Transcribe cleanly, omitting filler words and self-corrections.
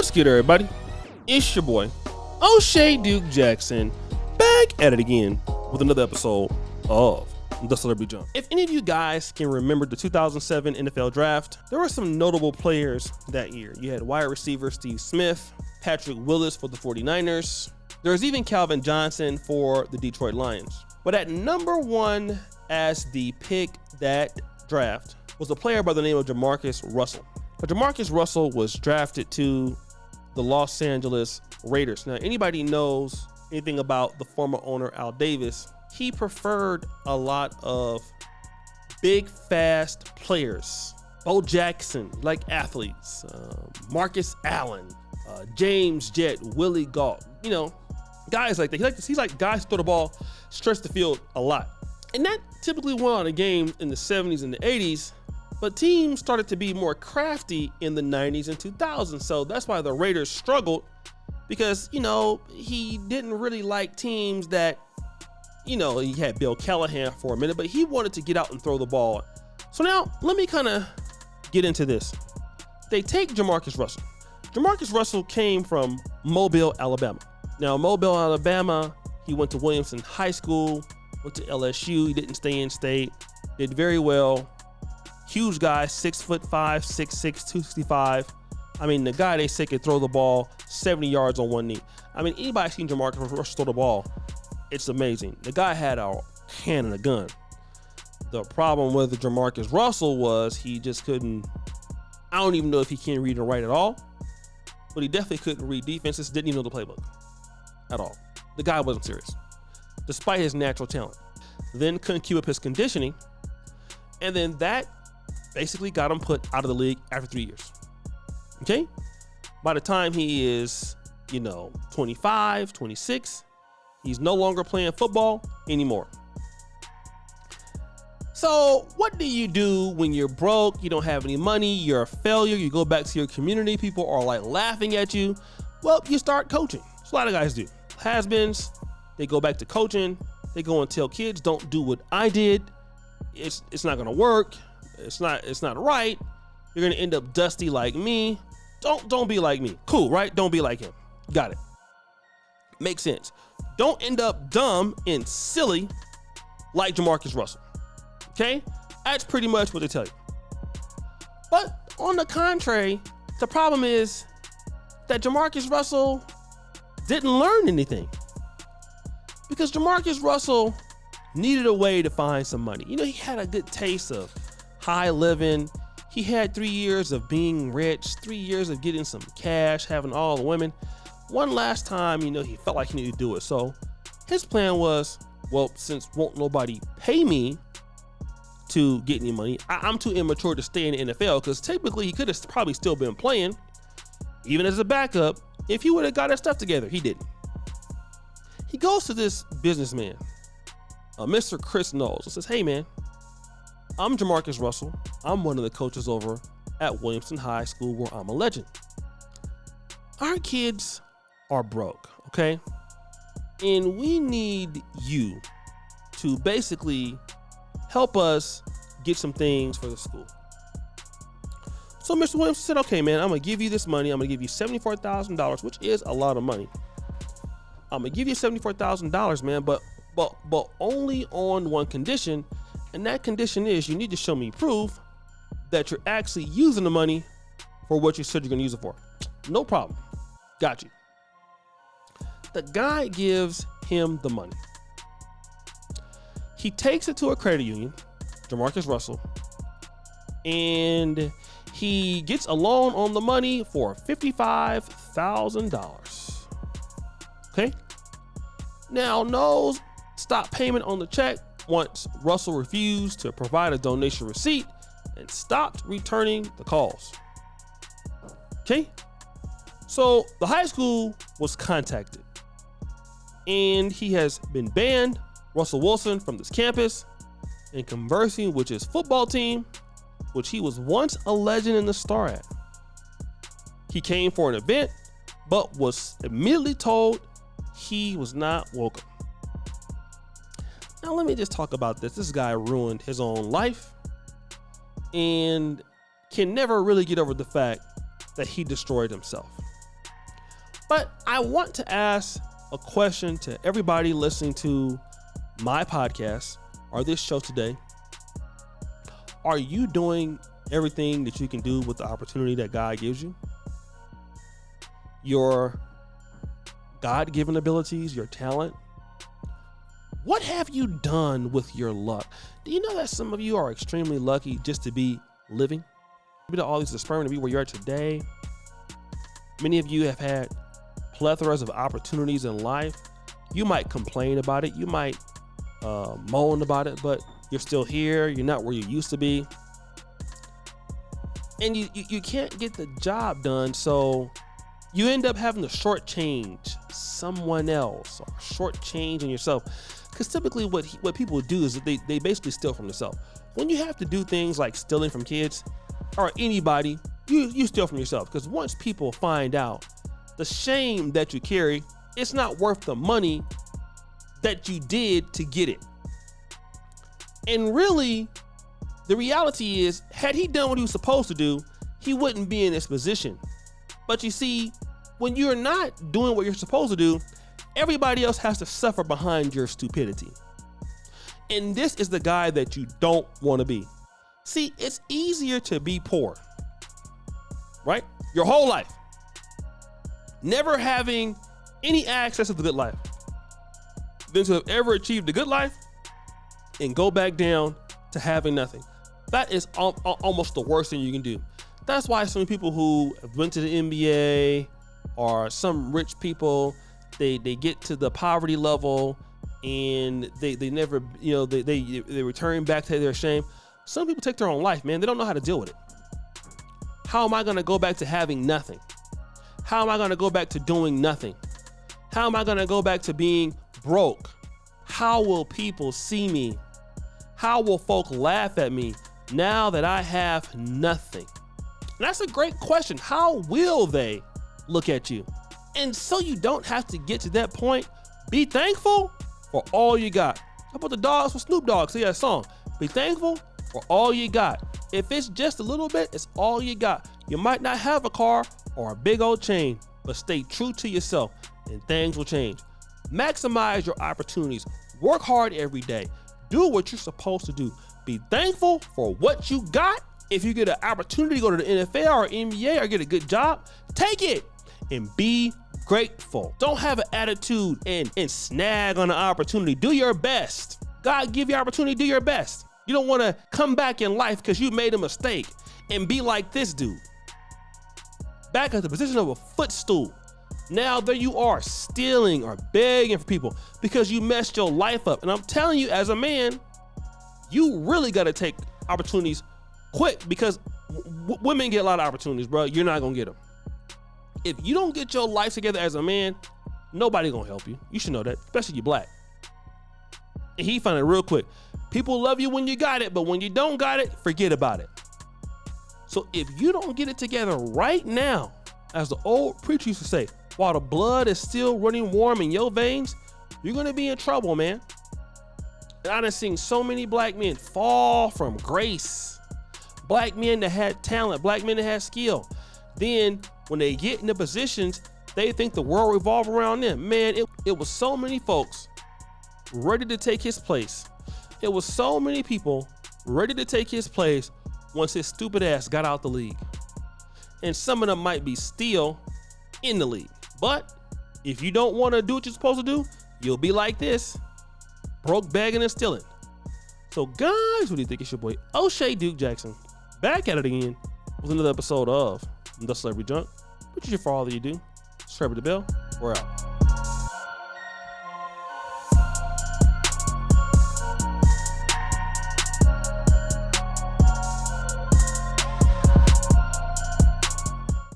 What's good, everybody? It's your boy, O'Shea Duke Jackson, back at it again with another episode of The Celebrity Jump. If any of you guys can remember the 2007 NFL Draft, there were some notable players that year. You had wide receiver Steve Smith, Patrick Willis for the 49ers. There was even Calvin Johnson for the Detroit Lions. But at number one as the pick that draft was a player by the name of JaMarcus Russell. But JaMarcus Russell was drafted to the Los Angeles Raiders. Now, anybody knows anything about the former owner, Al Davis, he preferred a lot of big, fast players. Bo Jackson, like athletes, Marcus Allen, James Jett, Willie Gault, guys like that. He's like guys who throw the ball, stretch the field a lot. And that typically went on a game in the 70s and the 80s. But teams started to be more crafty in the 90s and 2000s. So that's why the Raiders struggled because, he didn't really like teams that, he had Bill Callahan for a minute, but he wanted to get out and throw the ball. So now let me kind of get into this. They take JaMarcus Russell. JaMarcus Russell came from Mobile, Alabama. Now, Mobile, Alabama, he went to Williamson High School, went to LSU. He didn't stay in state, did very well. Huge guy, 6'5", 6'6", 265. I mean, the guy they say could throw the ball 70 yards on one knee. I mean, anybody seen JaMarcus Russell throw the ball, it's amazing. The guy had a hand and a gun. The problem with JaMarcus Russell was he just couldn't, I don't even know if he can read and write at all, but he definitely couldn't read defenses, didn't even know the playbook at all. The guy wasn't serious, despite his natural talent. Then couldn't keep up his conditioning, and then that basically got him put out of the league after 3 years. Okay? By the time he is, 25, 26, he's no longer playing football anymore. So what do you do when you're broke, you don't have any money, you're a failure, you go back to your community, people are like laughing at you? Well, you start coaching. That's what a lot of guys do. Has-beens, they go back to coaching, they go and tell kids, don't do what I did. It's not gonna work. It's not right. You're gonna end up dusty like me. Don't be like me. Cool, right? Don't be like him. Got it. Makes sense. Don't end up dumb and silly like JaMarcus Russell. Okay? That's pretty much what they tell you. But on the contrary, the problem is that JaMarcus Russell didn't learn anything. Because JaMarcus Russell needed a way to find some money. He had a good taste of high living. He had 3 years of being rich, 3 years of getting some cash, having all the women. One last time, he felt like he needed to do it. So his plan was, well, since won't nobody pay me to get any money, I'm too immature to stay in the NFL, because technically he could have probably still been playing, even as a backup, if he would have got his stuff together. He didn't. He goes to this businessman, Mr. Chris Knowles, and says, hey man, I'm JaMarcus Russell. I'm one of the coaches over at Williamson High School where I'm a legend. Our kids are broke, okay? And we need you to basically help us get some things for the school. So Mr. Williamson said, okay, man, I'm going to give you this money. I'm going to give you $74,000, which is a lot of money. I'm going to give you $74,000, man, but only on one condition. And that condition is you need to show me proof that you're actually using the money for what you said you're going to use it for. No problem. Got you. The guy gives him the money. He takes it to a credit union, JaMarcus Russell, and he gets a loan on the money for $55,000. Okay? Now, Knowles stopped payment on the check once Russell refused to provide a donation receipt and stopped returning the calls. Okay? So the high school was contacted, and he has been banned, Russell Wilson, from this campus, and conversing with his football team, which he was once a legend and a star at. He came for an event, but was immediately told he was not welcome. Now, let me just talk about this. This guy ruined his own life and can never really get over the fact that he destroyed himself. But I want to ask a question to everybody listening to my podcast or this show today. Are you doing everything that you can do with the opportunity that God gives you? Your God-given abilities, your talent. What have you done with your luck? Do you know that some of you are extremely lucky just to be living? Maybe to all these sperm to be where you are today. Many of you have had plethoras of opportunities in life. You might complain about it. You might moan about it, but you're still here. You're not where you used to be. And you can't get the job done, so you end up having to shortchange someone else or shortchange in yourself. Because typically what people do is that they basically steal from themselves. When you have to do things like stealing from kids or anybody, you steal from yourself. Because once people find out the shame that you carry, it's not worth the money that you did to get it. And really, the reality is, had he done what he was supposed to do, he wouldn't be in this position. But you see, when you're not doing what you're supposed to do, everybody else has to suffer behind your stupidity. And this is the guy that you don't want to be. See, it's easier to be poor, right? Your whole life, never having any access to the good life, than to have ever achieved the good life and go back down to having nothing. That is almost the worst thing you can do. That's why some people who went to the NBA or some rich people, they get to the poverty level and they never, they return back to their shame. Some people take their own life, man. They don't know how to deal with it. How am I going to go back to having nothing? How am I going to go back to doing nothing? How am I going to go back to being broke? How will people see me? How will folk laugh at me now that I have nothing? And that's a great question. How will they look at you? And so you don't have to get to that point, be thankful for all you got. How about the Dogs for Snoop Dogg? See that song? Be thankful for all you got. If it's just a little bit, it's all you got. You might not have a car or a big old chain, but stay true to yourself and things will change. Maximize your opportunities. Work hard every day. Do what you're supposed to do. Be thankful for what you got. If you get an opportunity to go to the NFL or NBA or get a good job, take it and be grateful. Don't have an attitude and snag on the opportunity. Do your best. God give you opportunity, do your best. You don't want to come back in life because you made a mistake and be like this dude. Back at the position of a footstool. Now there you are stealing or begging for people because you messed your life up. And I'm telling you, as a man, you really got to take opportunities quick because women get a lot of opportunities, bro. You're not going to get them. If you don't get your life together as a man, nobody going to help you. You should know that, especially you black. And he found it real quick. People love you when you got it, but when you don't got it, forget about it. So if you don't get it together right now, as the old preacher used to say, while the blood is still running warm in your veins, you're going to be in trouble, man. And I done seen so many black men fall from grace. Black men that had talent, black men that had skill. Then when they get in the positions, they think the world revolves around them. Man, it was so many folks ready to take his place. It was so many people ready to take his place once his stupid ass got out the league. And some of them might be still in the league. But if you don't want to do what you're supposed to do, you'll be like this, broke, begging, and stealing. So guys, what do you think? It's your boy O'Shea Duke Jackson, back at it again with another episode of The Celebrity Junk. What you for all that you do? Subscribe to the bell. We're out.